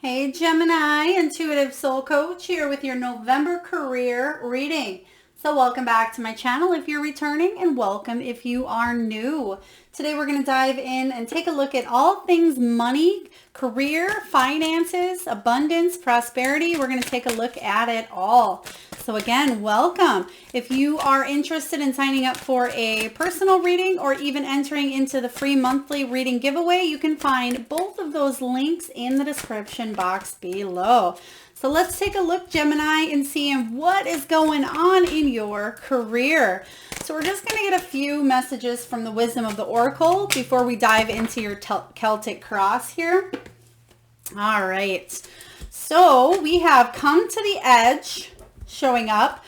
Hey Gemini, Intuitive Soul Coach here with your November career reading. So welcome back to my channel if you're returning, and welcome if you are new. Today we're going to dive in and take a look at all things money, career, finances, abundance, prosperity. We're going to take a look at it all. So again, welcome. If you are interested in signing up for a personal reading or even entering into the free monthly reading giveaway, you can find both of those links in the description box below. So let's take a look, Gemini, and see what is going on in your career. So we're just going to get a few messages from the Wisdom of the Oracle before we dive into your Celtic cross here. All right. So we have come to the edge showing up.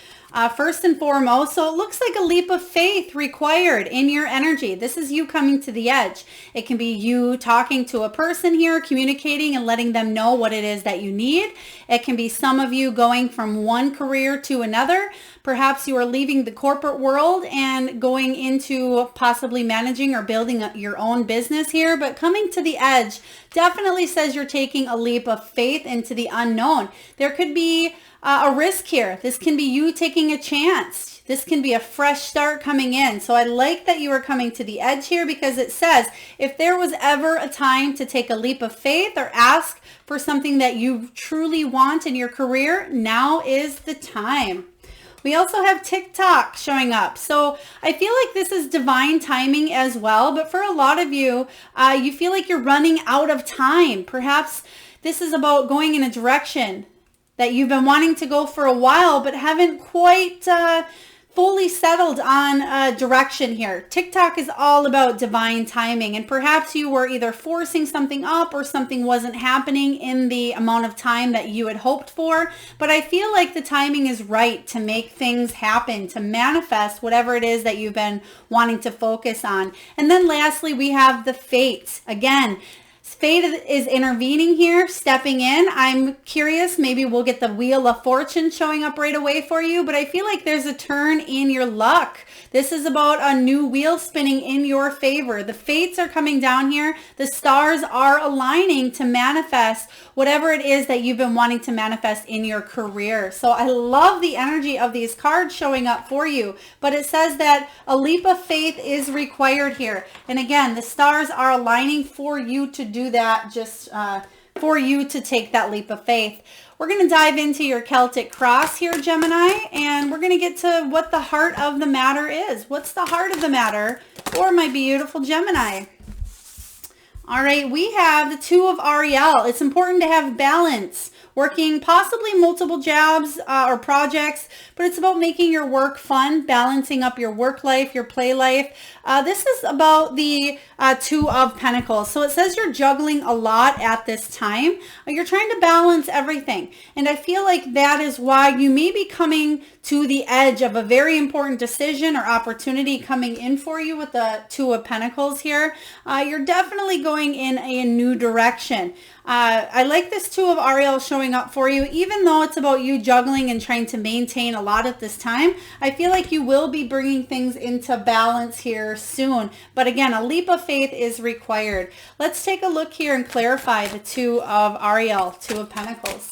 First and foremost, so it looks like a leap of faith required in your energy. This is you coming to the edge. It can be you talking to a person here, communicating and letting them know what it is that you need. It can be some of you going from one career to another. Perhaps you are leaving the corporate world and going into possibly managing or building your own business here, but coming to the edge definitely says you're taking a leap of faith into the unknown. There could be a risk here. This can be you taking a chance. This can be a fresh start coming in. So I like that you are coming to the edge here, because it says if there was ever a time to take a leap of faith or ask for something that you truly want in your career, now is the time. We also have TikTok showing up. So I feel like this is divine timing as well. But for a lot of you, you feel like you're running out of time. Perhaps this is about going in a direction that you've been wanting to go for a while, but haven't quite fully settled on a direction here. TikTok is all about divine timing, and perhaps you were either forcing something up or something wasn't happening in the amount of time that you had hoped for. But I feel like the timing is right to make things happen, to manifest whatever it is that you've been wanting to focus on. And then lastly, we have the fates. Again, fate is intervening here, stepping in. I'm curious, maybe we'll get the Wheel of Fortune showing up right away for you, but I feel like there's a turn in your luck. This is about a new wheel spinning in your favor. The fates are coming down here. The stars are aligning to manifest whatever it is that you've been wanting to manifest in your career. So I love the energy of these cards showing up for you, but it says that a leap of faith is required here. And again, the stars are aligning for you to do that, just for you to take that leap of faith. We're going to dive into your Celtic cross here, Gemini, and we're going to get to what the heart of the matter is. What's the heart of the matter for my beautiful Gemini? All right, we have the Two of Ariel. It's important to have balance, working possibly multiple jobs or projects, but it's about making your work fun, balancing up your work life, your play life. This is about the Two of Pentacles. So it says you're juggling a lot at this time. You're trying to balance everything. And I feel like that is why you may be coming to the edge of a very important decision or opportunity coming in for you with the Two of Pentacles here. You're definitely going in a new direction. I like this Two of Ariel showing up for you, even though it's about you juggling and trying to maintain a lot at this time. I feel like you will be bringing things into balance here soon. But again, a leap of faith is required. Let's take a look here and clarify the Two of Ariel, Two of Pentacles.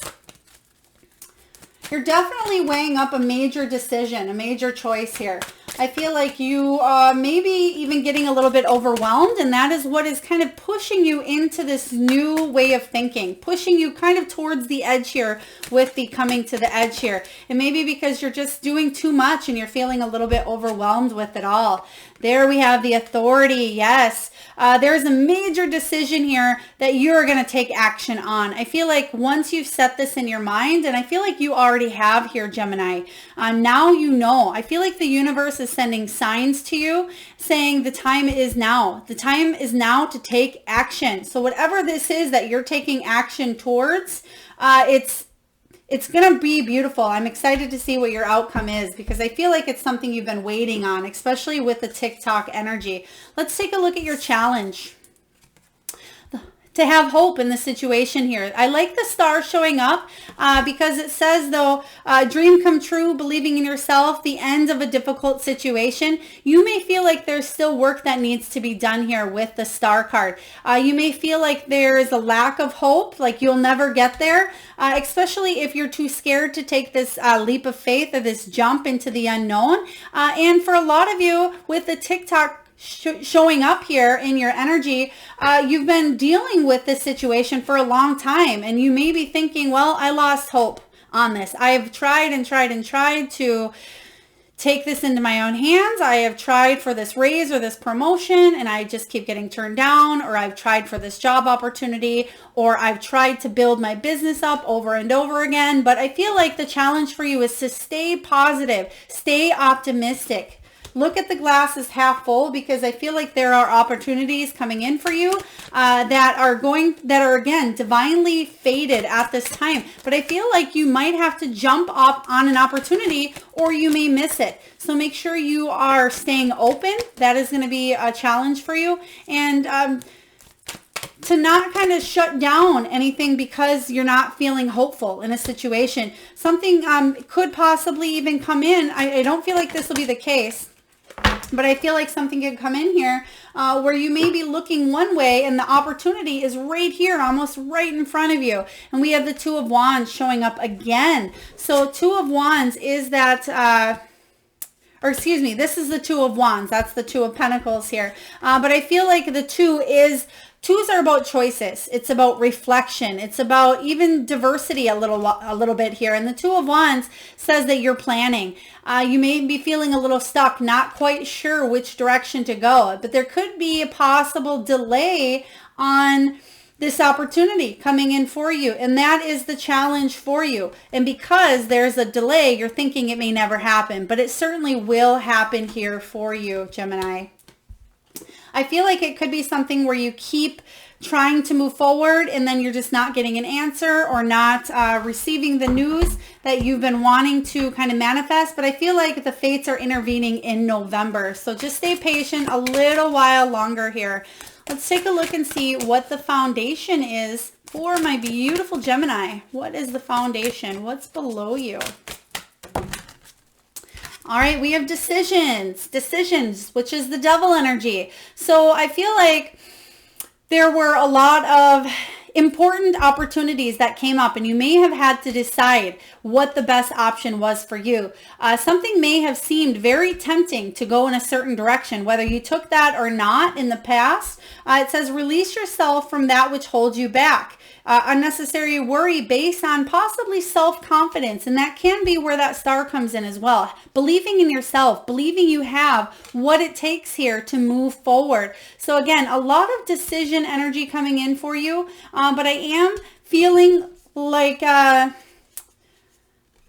You're definitely weighing up a major decision, a major choice here. I feel like you maybe even getting a little bit overwhelmed, and that is what is kind of pushing you into this new way of thinking, pushing you kind of towards the edge here with the coming to the edge here. And maybe because you're just doing too much and you're feeling a little bit overwhelmed with it all. There we have the Authority. Yes, there's a major decision here that you're going to take action on. I feel like once you've set this in your mind, and I feel like you already have here, Gemini, now you know. I feel like the universe is sending signs to you saying the time is now. The time is now to take action. So whatever this is that you're taking action towards, it's going to be beautiful. I'm excited to see what your outcome is, because I feel like it's something you've been waiting on, especially with the TikTok energy. Let's take a look at your challenge. to have hope in the situation here. I like the star showing up because it says, though, dream come true, believing in yourself, the end of a difficult situation. You may feel like there's still work that needs to be done here with the star card. You may feel like there is a lack of hope, like you'll never get there, especially if you're too scared to take this leap of faith or this jump into the unknown. And for a lot of you with the TikTok showing up here in your energy, you've been dealing with this situation for a long time, and you may be thinking, well, I lost hope on this. I've tried and tried and tried to take this into my own hands. I have tried for this raise or this promotion, and I just keep getting turned down, or I've tried for this job opportunity, or I've tried to build my business up over and over again. But I feel like the challenge for you is to stay positive, stay optimistic. Look at the glass as half full, because I feel like there are opportunities coming in for you that are again divinely fated at this time. But I feel like you might have to jump up on an opportunity, or you may miss it. So make sure you are staying open. That is going to be a challenge for you. And to not kind of shut down anything because you're not feeling hopeful in a situation. Something could possibly even come in. I don't feel like this will be the case, but I feel like something could come in here where you may be looking one way and the opportunity is right here, almost right in front of you. And we have the Two of Wands showing up again. So Two of Wands is that, or excuse me, this is the Two of Wands. That's the Two of Pentacles here. But I feel like the twos are about choices. It's about reflection. It's about even diversity a little bit here. And the Two of Wands says that you're planning. You may be feeling a little stuck, not quite sure which direction to go, but there could be a possible delay on this opportunity coming in for you. And that is the challenge for you. And because there's a delay, you're thinking it may never happen, but it certainly will happen here for you, Gemini. I feel like it could be something where you keep trying to move forward and then you're just not getting an answer or not receiving the news that you've been wanting to kind of manifest. But I feel like the fates are intervening in November. So just stay patient a little while longer here. Let's take a look and see what the foundation is for my beautiful Gemini. What is the foundation? What's below you? All right, we have decisions, which is the devil energy. So I feel like there were a lot of important opportunities that came up, and you may have had to decide what the best option was for you. Something may have seemed very tempting to go in a certain direction, whether you took that or not in the past. It says release yourself from that which holds you back. Unnecessary worry based on possibly self-confidence, and that can be where that star comes in as well. Believing in yourself, believing you have what it takes here to move forward. So again, a lot of decision energy coming in for you, but I am feeling like,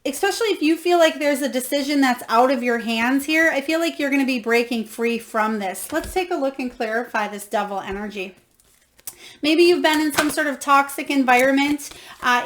especially if you feel like there's a decision that's out of your hands here, I feel like you're going to be breaking free from this. Let's take a look and clarify this devil energy. Maybe you've been in some sort of toxic environment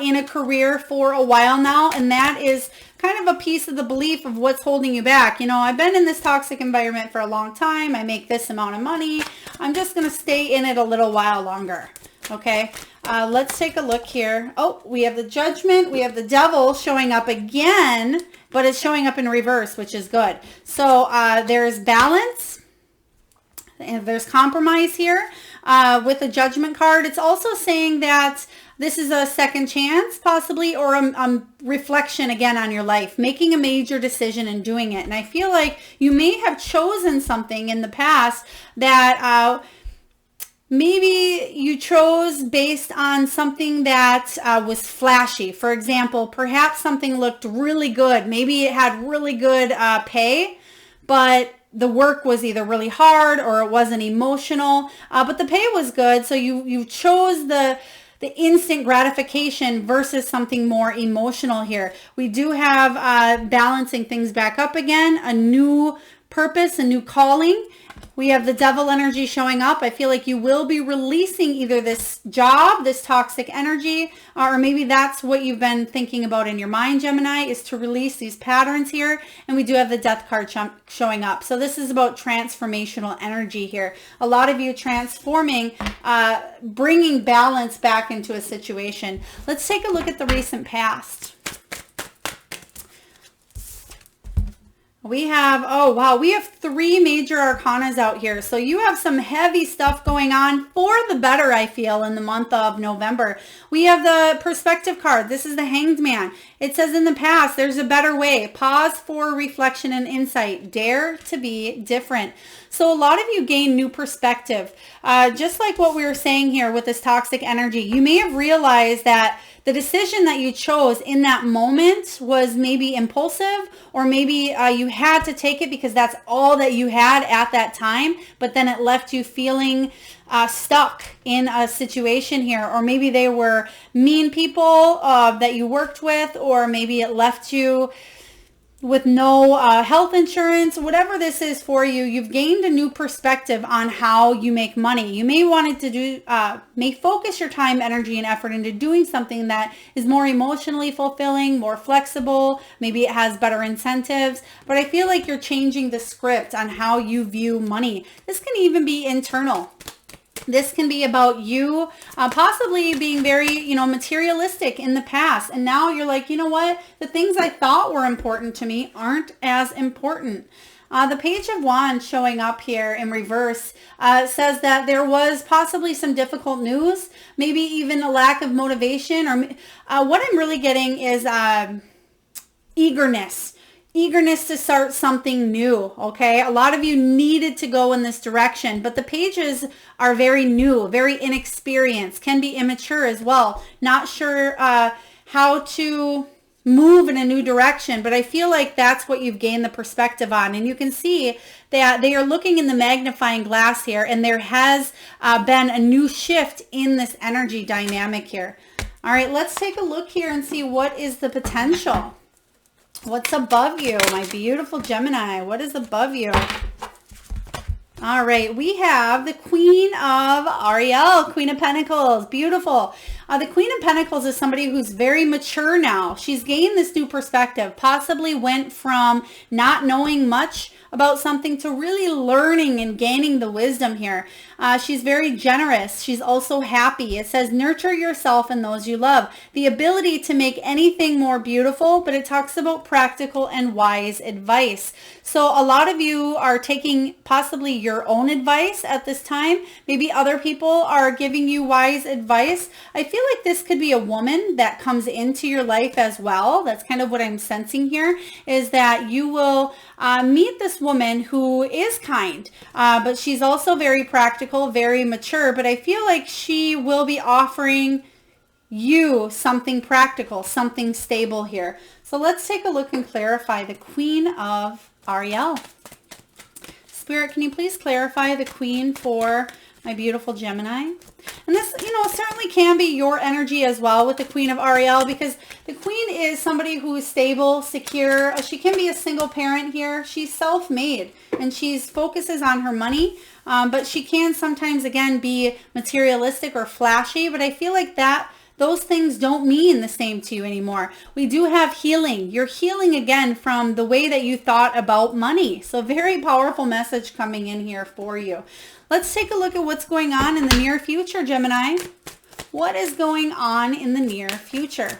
in a career for a while now, and that is kind of a piece of the belief of what's holding you back. You know, I've been in this toxic environment for a long time. I make this amount of money. I'm just going to stay in it a little while longer. Okay, let's take a look here. Oh, we have the Judgment. We have the Devil showing up again, but it's showing up in reverse, which is good. So there's balance. And there's compromise here with the Judgment card. It's also saying that this is a second chance possibly, or a reflection again on your life, making a major decision and doing it. And I feel like you may have chosen something in the past that maybe you chose based on something that was flashy. For example, perhaps something looked really good. Maybe it had really good pay, but the work was either really hard or it wasn't emotional, but the pay was good. So you chose the instant gratification versus something more emotional here. We do have balancing things back up again, a new purpose, a new calling. We have the devil energy showing up. I feel like you will be releasing either this job, this toxic energy, or maybe that's what you've been thinking about in your mind, Gemini, is to release these patterns here. And we do have the death card showing up. So this is about transformational energy here. A lot of you transforming, bringing balance back into a situation. Let's take a look at the recent past. We have, oh wow, we have 3 major arcanas out here. So you have some heavy stuff going on for the better, I feel, in the month of November. We have the perspective card. This is the Hanged Man. It says in the past, there's a better way. Pause for reflection and insight. Dare to be different. So a lot of you gain new perspective. Just like what we were saying here with this toxic energy, you may have realized that the decision that you chose in that moment was maybe impulsive, or maybe you had to take it because that's all that you had at that time, but then it left you feeling stuck in a situation here, or maybe they were mean people that you worked with, or maybe it left you with no health insurance. Whatever this is for you, you've gained a new perspective on how you make money. You may want to do, may focus your time, energy, and effort into doing something that is more emotionally fulfilling, more flexible. Maybe it has better incentives, but I feel like you're changing the script on how you view money. This can even be internal. This can be about you possibly being very, materialistic in the past. And now you're like, you know what? The things I thought were important to me aren't as important. The Page of Wands showing up here in reverse says that there was possibly some difficult news, maybe even a lack of motivation, or what I'm really getting is eagerness to start something new. Okay, a lot of you needed to go in this direction, but the pages are very new, very inexperienced, can be immature as well, not sure how to move in a new direction. But I feel like that's what you've gained the perspective on, and you can see that they are looking in the magnifying glass here, and there has been a new shift in this energy dynamic here. All right, let's take a look here and see what is the potential. What's above you, my beautiful Gemini? What is above you? All right, we have the Queen of Ariel, Queen of Pentacles. Beautiful. The Queen of Pentacles is somebody who's very mature now. She's gained this new perspective, possibly went from not knowing much about something to really learning and gaining the wisdom here. She's very generous. She's also happy. It says nurture yourself and those you love. The ability to make anything more beautiful, but it talks about practical and wise advice. So a lot of you are taking possibly your own advice at this time. Maybe other people are giving you wise advice. I feel like this could be a woman that comes into your life as well. That's kind of what I'm sensing here, is that you will meet this woman who is kind, but she's also very practical, very mature, but I feel like she will be offering you something practical, something stable here. So let's take a look and clarify the Queen of Ariel. Spirit, can you please clarify the Queen for my beautiful Gemini? And this, certainly can be your energy as well with the Queen of Ariel, because the Queen is somebody who is stable, secure. She can be a single parent here. She's self-made and she focuses on her money, but she can sometimes, again, be materialistic or flashy. But I feel like those things don't mean the same to you anymore. We do have healing. You're healing again from the way that you thought about money. So very powerful message coming in here for you. Let's take a look at what's going on in the near future, Gemini. What is going on in the near future?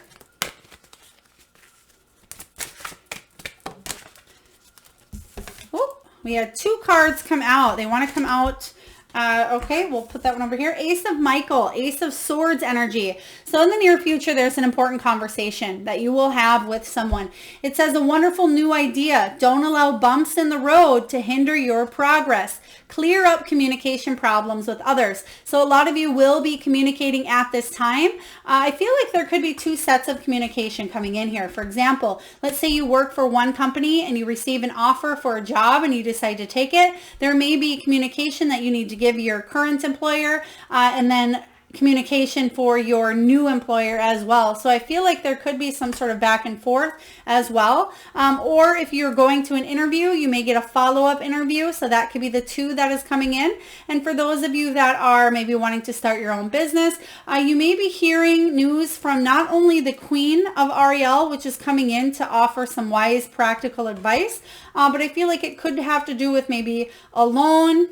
Oh, we had 2 cards come out. They want to come out. Okay, we'll put that one over here. Ace of Michael, Ace of Swords energy. So in the near future, there's an important conversation that you will have with someone. It says a wonderful new idea. Don't allow bumps in the road to hinder your progress. Clear up communication problems with others. So a lot of you will be communicating at this time. I feel like there could be 2 sets of communication coming in here. For example, let's say you work for one company and you receive an offer for a job and you decide to take it. There may be communication that you need to give your current employer, and then communication for your new employer as well. So I feel like there could be some sort of back and forth as well. Or if you're going to an interview, you may get a follow-up interview. So that could be the 2 that is coming in. And for those of you that are maybe wanting to start your own business, you may be hearing news from not only the Queen of Ariel, which is coming in to offer some wise, practical advice, but I feel like it could have to do with maybe a loan,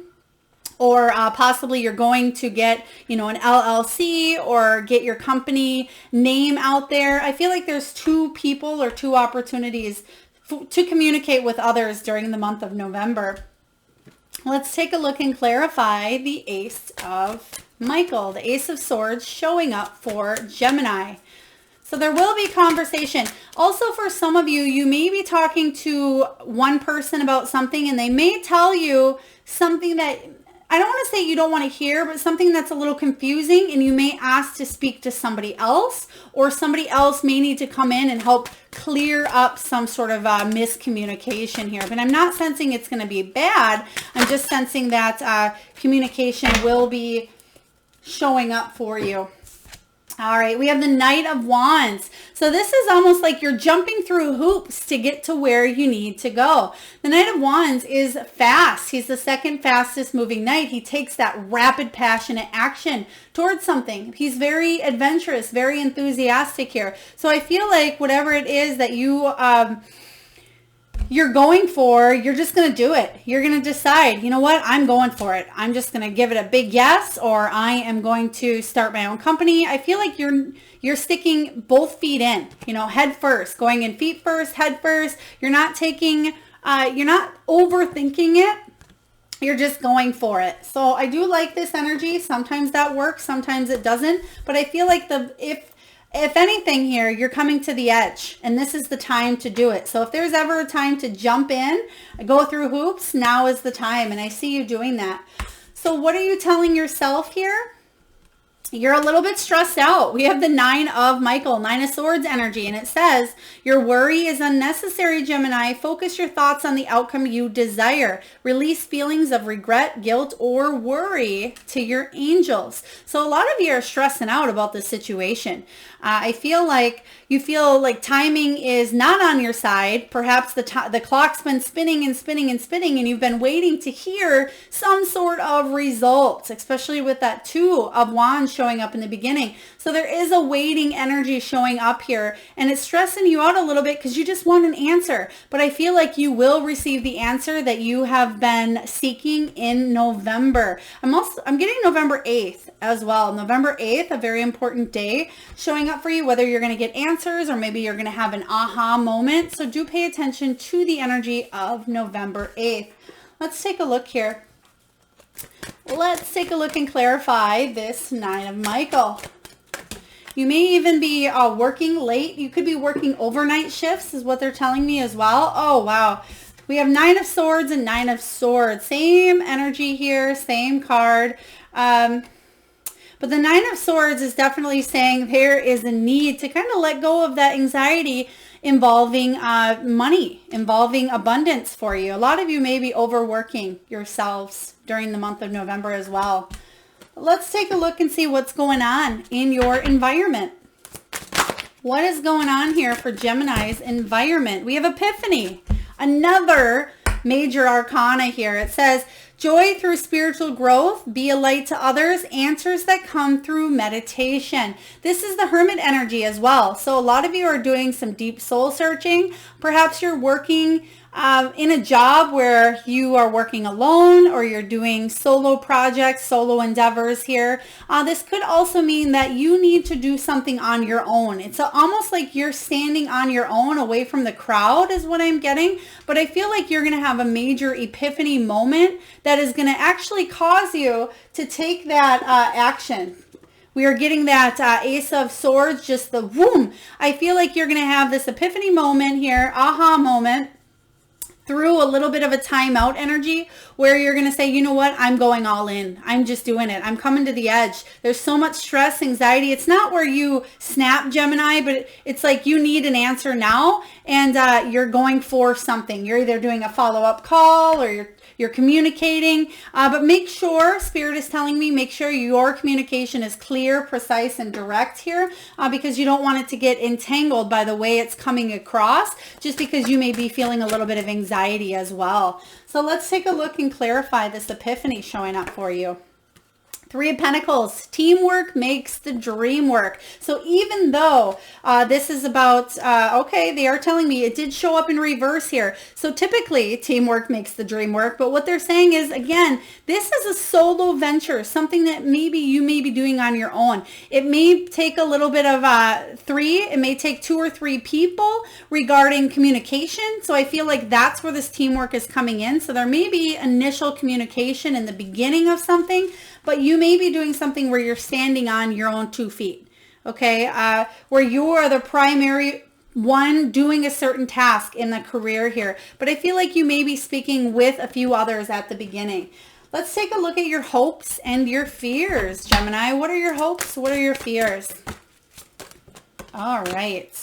or possibly you're going to get, an LLC or get your company name out there. I feel like there's 2 people or 2 opportunities to communicate with others during the month of November. Let's take a look and clarify the Ace of Michael, the Ace of Swords showing up for Gemini. So there will be conversation. Also, for some of you, you may be talking to one person about something and they may tell you something that, I don't want to say you don't want to hear, but something that's a little confusing, and you may ask to speak to somebody else, or somebody else may need to come in and help clear up some sort of miscommunication here. But I'm not sensing it's going to be bad. I'm just sensing that communication will be showing up for you. All right, we have the Knight of Wands. So this is almost like you're jumping through hoops to get to where you need to go. The Knight of Wands is fast. He's the 2nd fastest moving knight. He takes that rapid, passionate action towards something. He's very adventurous, very enthusiastic here. So I feel like whatever it is that you're going for, you're just going to do it. You're going to decide, you know what, I'm going for it. I'm just going to give it a big yes, or I am going to start my own company. I feel like you're sticking both feet in, head first, going in feet first, head first. You're not taking, you're not overthinking it. You're just going for it. So I do like this energy. Sometimes that works, sometimes it doesn't. But I feel like if anything here, you're coming to the edge, and this is the time to do it. So if there's ever a time to jump in, go through hoops, now is the time, and I see you doing that. So what are you telling yourself here? You're a little bit stressed out. We have the 9 of Michael, 9 of Swords energy, and it says, your worry is unnecessary, Gemini. Focus your thoughts on the outcome you desire. Release feelings of regret, guilt, or worry to your angels. So a lot of you are stressing out about this situation. I feel like you feel like timing is not on your side. Perhaps the clock's been spinning and spinning and spinning, and you've been waiting to hear some sort of results, especially with that 2 of Wands showing up in the beginning. So there is a waiting energy showing up here, and it's stressing you out a little bit because you just want an answer. But I feel like you will receive the answer that you have been seeking in November. I'm getting November 8th as well. November 8th, a very important day showing up for you, whether you're going to get answers or maybe you're going to have an aha moment. So do pay attention to the energy of November 8th. Let's take a look here. Let's take a look and clarify this 9 of Michael. You may even be working late. You could be working overnight shifts is what they're telling me as well. Oh, wow. We have 9 of Swords and 9 of Swords. Same energy here, same card. But the 9 of Swords is definitely saying there is a need to kind of let go of that anxiety involving money, involving abundance for you. A lot of you may be overworking yourselves during the month of November as well. Let's take a look and see what's going on in your environment. What is going on here for Gemini's environment? We have Epiphany, another major arcana here. It says, joy through spiritual growth, be a light to others, answers that come through meditation. This is the Hermit energy as well. So a lot of you are doing some deep soul searching. Perhaps you're working in a job where you are working alone, or you're doing solo projects, solo endeavors here. This could also mean that you need to do something on your own. It's almost like you're standing on your own away from the crowd is what I'm getting. But I feel like you're going to have a major epiphany moment that is going to actually cause you to take that action. We are getting that Ace of Swords, just the boom. I feel like you're going to have this epiphany moment here, aha moment. through a little bit of a timeout energy where you're going to say, you know what, I'm going all in. I'm just doing it. I'm coming to the edge. There's so much stress, anxiety. It's not where you snap, Gemini, but it's like you need an answer now, and you're going for something. You're either doing a follow-up call or you're communicating, but make sure, Spirit is telling me, make sure your communication is clear, precise, and direct here, because you don't want it to get entangled by the way it's coming across, just because you may be feeling a little bit of anxiety as well. So let's take a look and clarify this epiphany showing up for you. Three of Pentacles, teamwork makes the dream work. So even though this is about, okay, they are telling me it did show up in reverse here. So typically teamwork makes the dream work. But what they're saying is, again, this is a solo venture, something that maybe you may be doing on your own. It may take a little bit of it may take 2 or 3 people regarding communication. So I feel like that's where this teamwork is coming in. So there may be initial communication in the beginning of something, but you may be doing something where you're standing on your own 2 feet, okay? Where you are the primary one doing a certain task in the career here. But I feel like you may be speaking with a few others at the beginning. Let's take a look at your hopes and your fears, Gemini. What are your hopes? What are your fears? All right.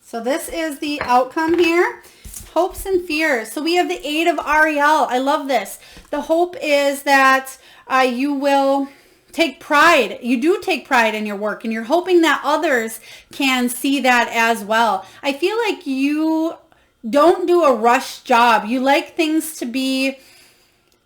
So this is the outcome here. Hopes and fears. So we have the 8 of Ariel. I love this. The hope is that you will take pride. You do take pride in your work, and you're hoping that others can see that as well. I feel like you don't do a rush job. You like things to be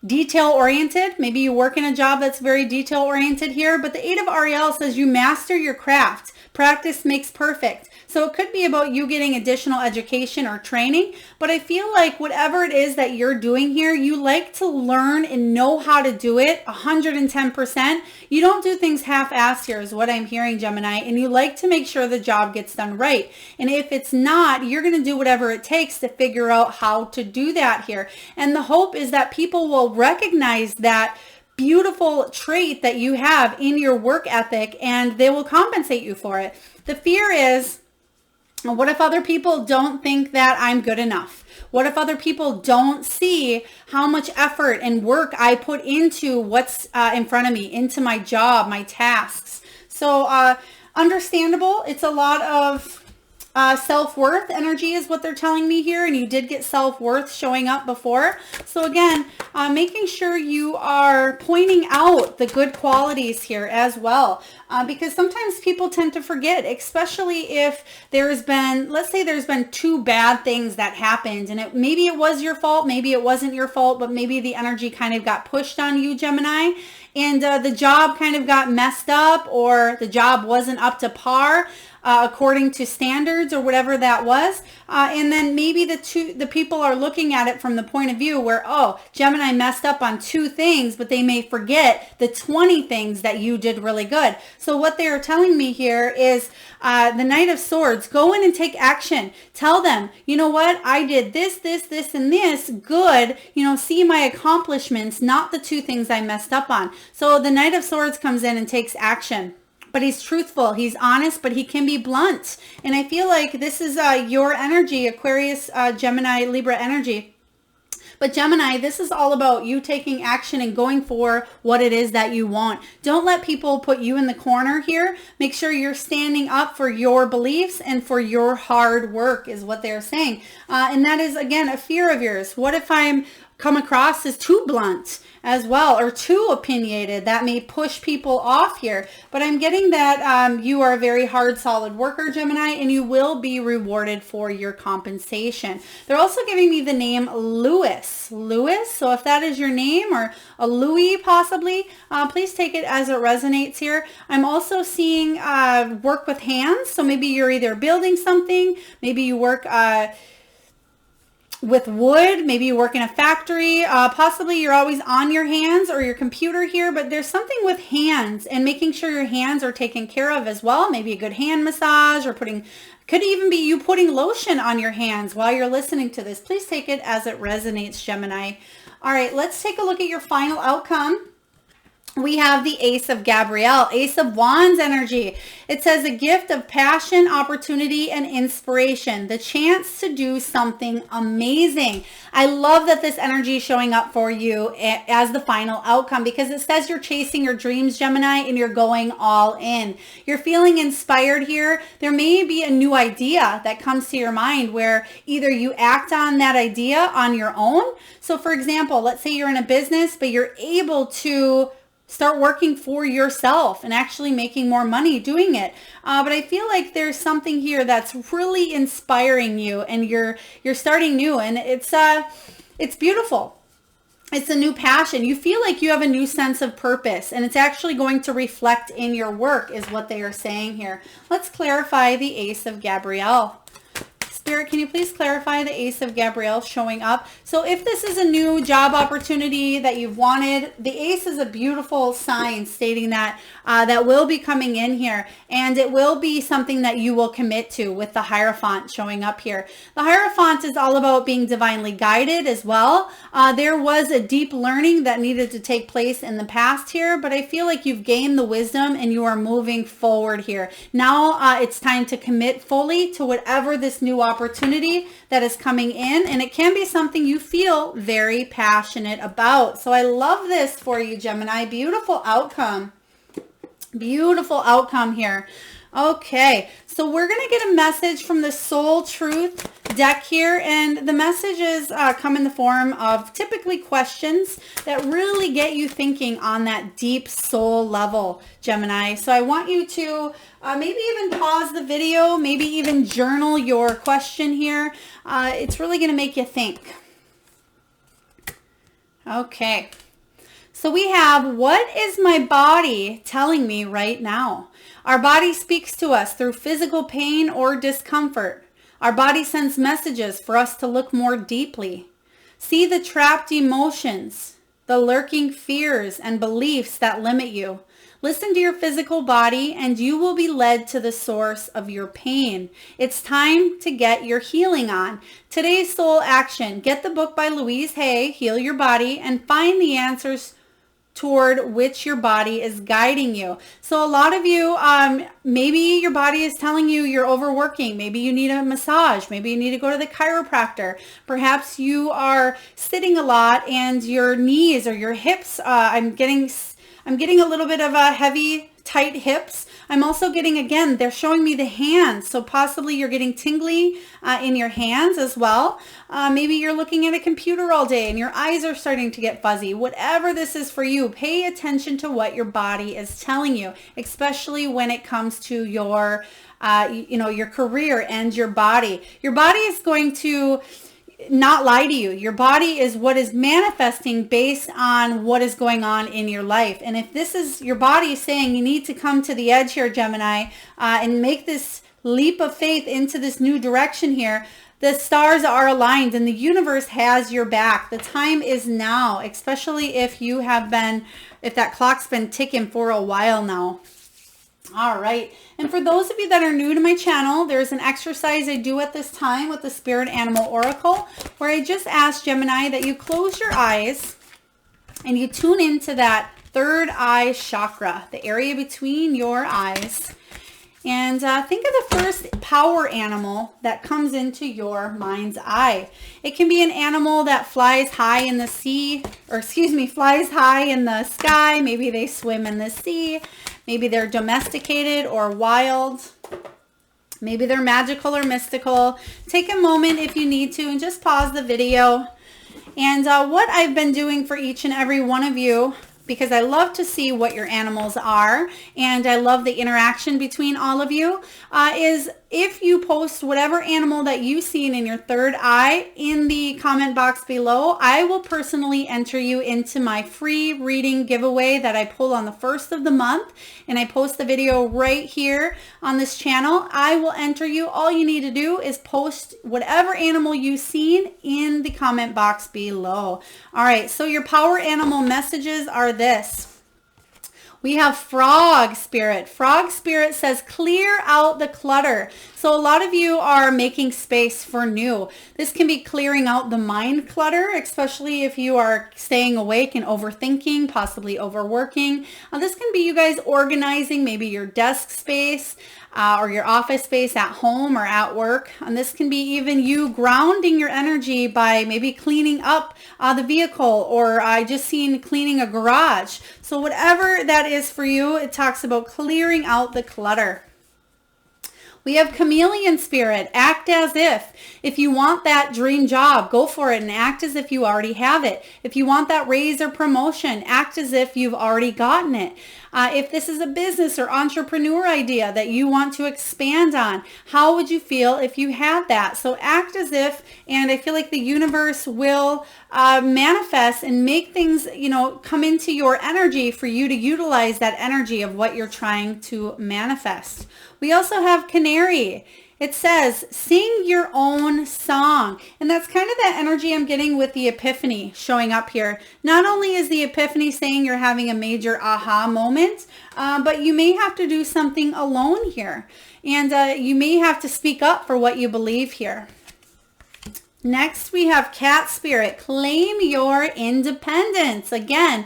detail oriented. Maybe you work in a job that's very detail oriented here, but the 8 of Ariel says you master your craft. Practice makes perfect. So it could be about you getting additional education or training, but I feel like whatever it is that you're doing here, you like to learn and know how to do it 110%. You don't do things half-assed here is what I'm hearing, Gemini, and you like to make sure the job gets done right. And if it's not, you're going to do whatever it takes to figure out how to do that here. And the hope is that people will recognize that beautiful trait that you have in your work ethic, and they will compensate you for it. The fear is, what if other people don't think that I'm good enough? What if other people don't see how much effort and work I put into what's in front of me, into my job, my tasks? So understandable. It's a lot of self-worth energy is what they're telling me here, and you did get self-worth showing up before. So again, making sure you are pointing out the good qualities here as well, because sometimes people tend to forget, especially if there's been, let's say there's been 2 bad things that happened, and maybe it was your fault, maybe it wasn't your fault, but maybe the energy kind of got pushed on you, Gemini, and the job kind of got messed up, or the job wasn't up to par according to standards or whatever that was, and then maybe the people are looking at it from the point of view where, oh, Gemini messed up on 2 things, but they may forget the 20 things that you did really good. So what they are telling me here is the Knight of Swords, go in and take action. Tell them, you know what, I did this, this, this, and this good, you know, see my accomplishments, not the 2 things I messed up on. So the Knight of Swords comes in and takes action. But he's truthful, he's honest, but he can be blunt. And I feel like this is your energy, Aquarius, Gemini, Libra energy. But Gemini, this is all about you taking action and going for what it is that you want. Don't let people put you in the corner here. Make sure you're standing up for your beliefs and for your hard work is what they're saying. And that is, again, a fear of yours. What if I'm come across as too blunt as well, or too opinionated? That may push people off here, but I'm getting that you are a very hard, solid worker, Gemini, and you will be rewarded for your compensation. They're also giving me the name Lewis. So if that is your name, or a Louis possibly, please take it as it resonates here. I'm also seeing work with hands. So maybe you're either building something, maybe you work with wood, maybe you work in a factory, possibly you're always on your hands or your computer here, but there's something with hands and making sure your hands are taken care of as well. Maybe a good hand massage, or could even be you putting lotion on your hands while you're listening to this. Please take it as it resonates, Gemini. All right, let's take a look at your final outcome. we have the Ace of Gabrielle, Ace of Wands energy. It says a gift of passion, opportunity, and inspiration. The chance to do something amazing. I love that this energy is showing up for you as the final outcome, because it says you're chasing your dreams, Gemini, and you're going all in. You're feeling inspired here. There may be a new idea that comes to your mind where either you act on that idea on your own. So for example, let's say you're in a business, but you're able to start working for yourself and actually making more money doing it. But I feel like there's something here that's really inspiring you, and you're starting new, and it's beautiful. It's a new passion. You feel like you have a new sense of purpose, and it's actually going to reflect in your work, is what they are saying here. Let's clarify the Ace of Gabrielle. Spirit, can you please clarify the Ace of Gabrielle showing up? So if this is a new job opportunity that you've wanted, the Ace is a beautiful sign stating that that will be coming in here, and it will be something that you will commit to, with the Hierophant showing up here. The Hierophant is all about being divinely guided as well. There was a deep learning that needed to take place in the past here, but I feel like you've gained the wisdom and you are moving forward here. Now it's time to commit fully to whatever this new opportunity that is coming in, and it can be something you feel very passionate about. So I love this for you, Gemini. Beautiful outcome. Beautiful outcome here. Okay, so we're going to get a message from the Soul Truth deck here, and the messages come in the form of typically questions that really get you thinking on that deep soul level, Gemini. So I want you to maybe even pause the video, maybe even journal your question here. It's really going to make you think. Okay. So we have, what is my body telling me right now? Our body speaks to us through physical pain or discomfort. Our body sends messages for us to look more deeply. See the trapped emotions, the lurking fears and beliefs that limit you. Listen to your physical body, and you will be led to the source of your pain. It's time to get your healing on. Today's soul action: get the book by Louise Hay, Heal Your Body, and find the answers toward which your body is guiding you. So a lot of you, maybe your body is telling you you're overworking. Maybe you need a massage. Maybe you need to go to the chiropractor. Perhaps you are sitting a lot and your knees or your hips, I'm getting a little bit of a heavy, tight hips. I'm also getting, again, they're showing me the hands. So possibly you're getting tingly in your hands as well. Maybe you're looking at a computer all day and your eyes are starting to get fuzzy. Whatever this is for you, pay attention to what your body is telling you, especially when it comes to your, your career and your body. Your body is going to not lie to you. Your body is what is manifesting based on what is going on in your life. And if this is your body saying you need to come to the edge here, Gemini, and make this leap of faith into this new direction here, the stars are aligned and the universe has your back. The time is now, especially if that clock's been ticking for a while now. All right. And for those of you that are new to my channel, there's an exercise I do at this time with the Spirit Animal Oracle, where I just ask Gemini that you close your eyes and you tune into that third eye chakra, the area between your eyes. And think of the first power animal that comes into your mind's eye. It can be an animal that flies high in the sea, flies high in the sky. Maybe they swim in the sea. Maybe they're domesticated or wild. Maybe they're magical or mystical. Take a moment if you need to and just pause the video. And what I've been doing for each and every one of you, because I love to see what your animals are, and I love the interaction between all of you, is if you post whatever animal that you've seen in your third eye in the comment box below, I will personally enter you into my free reading giveaway that I pull on the 1st of the month, and I post the video right here on this channel. I will enter you. All you need to do is post whatever animal you've seen in the comment box below. All right, so your power animal messages are this. We have Frog Spirit. Frog Spirit says clear out the clutter. So a lot of you are making space for new. This can be clearing out the mind clutter, especially if you are staying awake and overthinking, possibly overworking. This can be you guys organizing maybe your desk space or your office space at home or at work. And this can be even you grounding your energy by maybe cleaning up the vehicle, or I just seen cleaning a garage. So whatever that is for you, it talks about clearing out the clutter. We have Chameleon Spirit. Act as if. If you want that dream job, go for it and act as if you already have it. If you want that raise or promotion, act as if you've already gotten it. If this is a business or entrepreneur idea that you want to expand on, how would you feel if you had that? So act as if, and I feel like the universe will manifest and make things, come into your energy for you to utilize that energy of what you're trying to manifest. We also have Canary. It says, sing your own song. And that's kind of that energy I'm getting with the Epiphany showing up here. Not only is the Epiphany saying you're having a major aha moment, but you may have to do something alone here. And you may have to speak up for what you believe here. Next, we have Cat Spirit. Claim your independence. Again,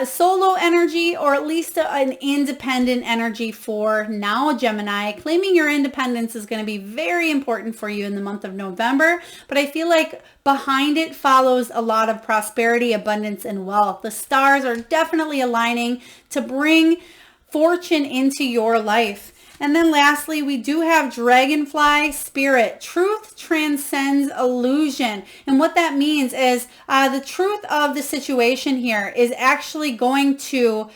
solo energy, or at least an independent energy for now, Gemini. Claiming your independence is going to be very important for you in the month of November, but I feel like behind it follows a lot of prosperity, abundance, and wealth. The stars are definitely aligning to bring fortune into your life. And then lastly, we do have Dragonfly Spirit. Truth transcends illusion. And what that means is the truth of the situation here is actually going to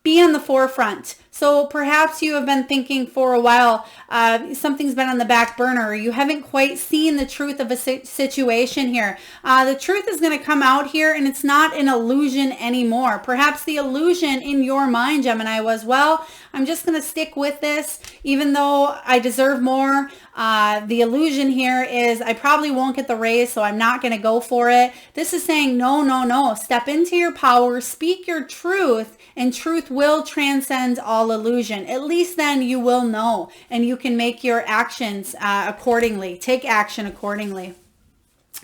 be on the forefront. So perhaps you have been thinking for a while, something's been on the back burner, or you haven't quite seen the truth of a situation here. The truth is going to come out here, and it's not an illusion anymore. Perhaps the illusion in your mind, Gemini, was, well, I'm just going to stick with this, even though I deserve more. The illusion here is I probably won't get the raise, so I'm not going to go for it. This is saying, no, no, no. Step into your power, speak your truth, and truth will transcend all illusion. At least then you will know, and you can make your actions accordingly. Take action accordingly.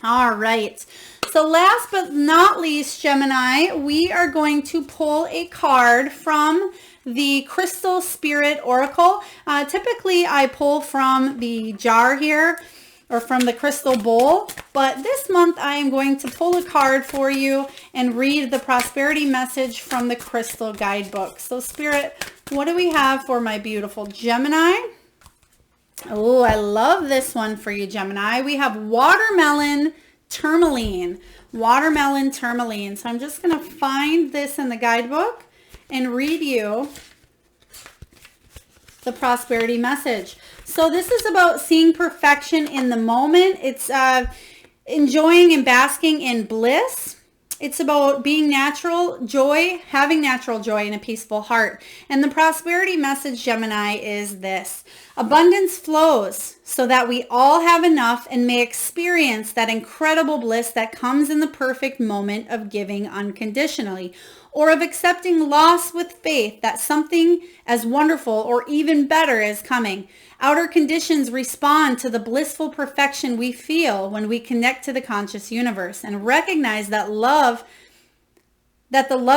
All right. So last but not least, Gemini, we are going to pull a card from the Crystal Spirit Oracle. Typically, I pull from the jar here, or from the crystal bowl, but this month I am going to pull a card for you and read the prosperity message from the Crystal Guidebook. So Spirit, what do we have for my beautiful Gemini? Oh, I love this one for you, Gemini. We have Watermelon Tourmaline. Watermelon Tourmaline. So I'm just going to find this in the guidebook and read you the prosperity message. So this is about seeing perfection in the moment. It's enjoying and basking in bliss. It's about being natural joy, having natural joy in a peaceful heart. And the prosperity message, Gemini, is this: abundance flows so that we all have enough and may experience that incredible bliss that comes in the perfect moment of giving unconditionally, or of accepting loss with faith that something as wonderful or even better is coming. Outer conditions respond to the blissful perfection we feel when we connect to the conscious universe and recognize that the love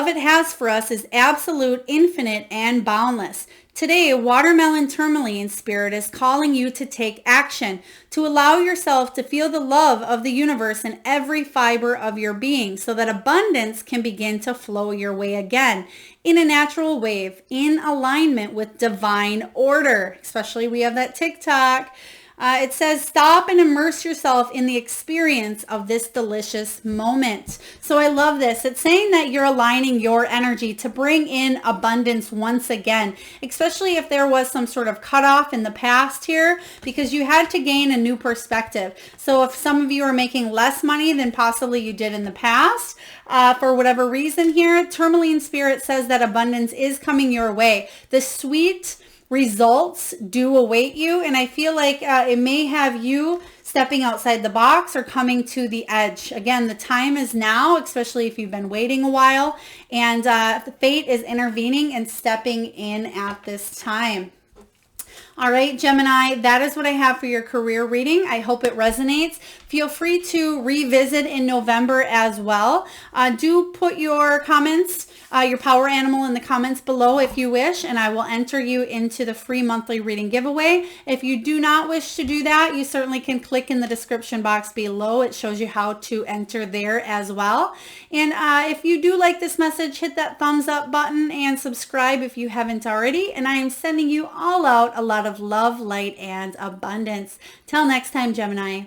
it has for us is absolute, infinite, and boundless. Today, Watermelon Tourmaline Spirit is calling you to take action, to allow yourself to feel the love of the universe in every fiber of your being so that abundance can begin to flow your way again in a natural wave, in alignment with divine order. Especially we have that TikTok. It says, stop and immerse yourself in the experience of this delicious moment. So I love this. It's saying that you're aligning your energy to bring in abundance once again, especially if there was some sort of cutoff in the past here, because you had to gain a new perspective. So if some of you are making less money than possibly you did in the past, for whatever reason here, Tourmaline Spirit says that abundance is coming your way. The sweet results do await you, and I feel like it may have you stepping outside the box or coming to the edge. Again, the time is now, especially if you've been waiting a while, and fate is intervening and stepping in at this time. All right, Gemini, that is what I have for your career reading. I hope it resonates. Feel free to revisit in November as well. Do put your comments, your power animal in the comments below if you wish, and I will enter you into the free monthly reading giveaway. If you do not wish to do that, you certainly can click in the description box below. It shows you how to enter there as well. And if you do like this message, hit that thumbs up button and subscribe if you haven't already. And I am sending you all out a lot of love, light, and abundance. Till next time, Gemini.